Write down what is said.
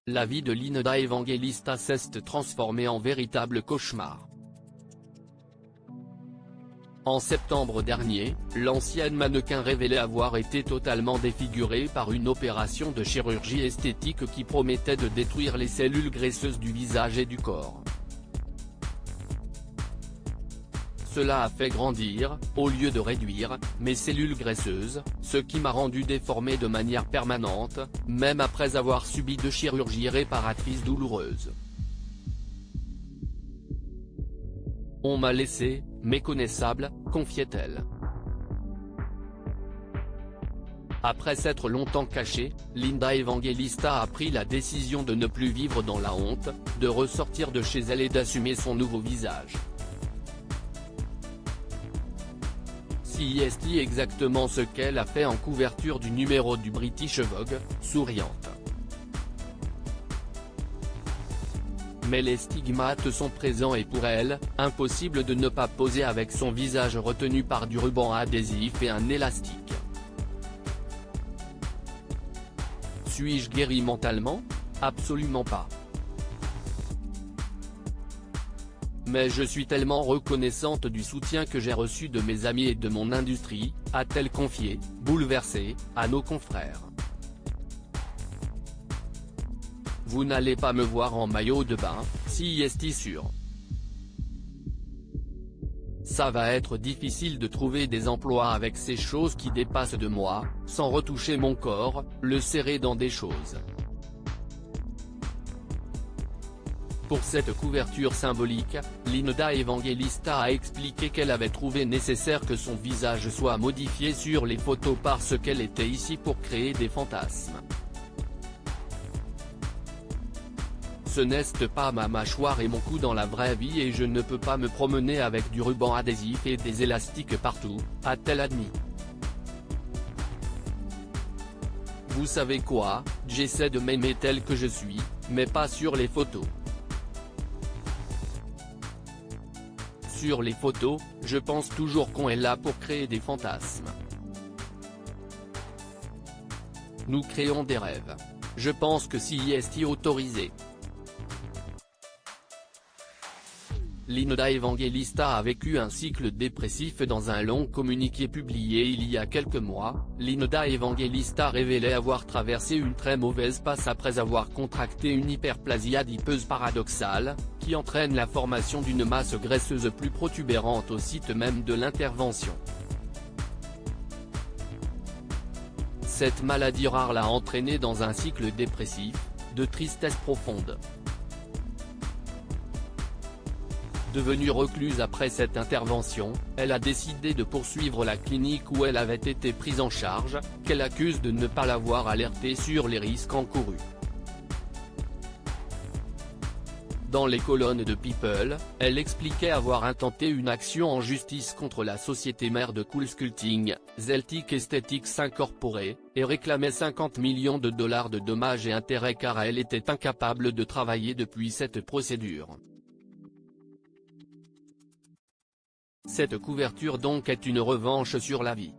La vie de Linda Evangelista s'est transformée en véritable cauchemar. En septembre dernier, l'ancienne mannequin révélait avoir été totalement défigurée par une opération de chirurgie esthétique qui promettait de détruire les cellules graisseuses du visage et du corps. Cela a fait grandir, au lieu de réduire, mes cellules graisseuses, ce qui m'a rendu déformé de manière permanente, même après avoir subi de chirurgies réparatrices douloureuses. On m'a laissé, méconnaissable, confiait-elle. Après s'être longtemps cachée, Linda Evangelista a pris la décision de ne plus vivre dans la honte, de ressortir de chez elle et d'assumer son nouveau visage. Si est exactement ce qu'elle a fait en couverture du numéro du British Vogue, souriante. Mais les stigmates sont présents et pour elle, impossible de ne pas poser avec son visage retenu par du ruban adhésif et un élastique. Suis-je guérie mentalement? Absolument pas. Mais je suis tellement reconnaissante du soutien que j'ai reçu de mes amis et de mon industrie, a-t-elle confié, bouleversée, à nos confrères. Vous n'allez pas me voir en maillot de bain, si est sûr. Ça va être difficile de trouver des emplois avec ces choses qui dépassent de moi, sans retoucher mon corps, le serrer dans des choses. Pour cette couverture symbolique, Linda Evangelista a expliqué qu'elle avait trouvé nécessaire que son visage soit modifié sur les photos parce qu'elle était ici pour créer des fantasmes. Ce n'est pas ma mâchoire et mon cou dans la vraie vie et je ne peux pas me promener avec du ruban adhésif et des élastiques partout, a-t-elle admis. Vous savez quoi, j'essaie de m'aimer tel que je suis, mais pas sur les photos. Sur les photos, je pense toujours qu'on est là pour créer des fantasmes. Nous créons des rêves. Je pense que si est autorisé. Linda Evangelista a vécu un cycle dépressif dans un long communiqué publié il y a quelques mois. Linda Evangelista révélait avoir traversé une très mauvaise passe après avoir contracté une hyperplasie adipeuse paradoxale, qui entraîne la formation d'une masse graisseuse plus protubérante au site même de l'intervention. Cette maladie rare l'a entraînée dans un cycle dépressif, de tristesse profonde. Devenue recluse après cette intervention, elle a décidé de poursuivre la clinique où elle avait été prise en charge, qu'elle accuse de ne pas l'avoir alertée sur les risques encourus. Dans les colonnes de People, elle expliquait avoir intenté une action en justice contre la société mère de Cool Sculpting, Zeltic Aesthetics Incorporée, et réclamait 50 millions de dollars de dommages et intérêts car elle était incapable de travailler depuis cette procédure. Cette couverture donc est une revanche sur la vie.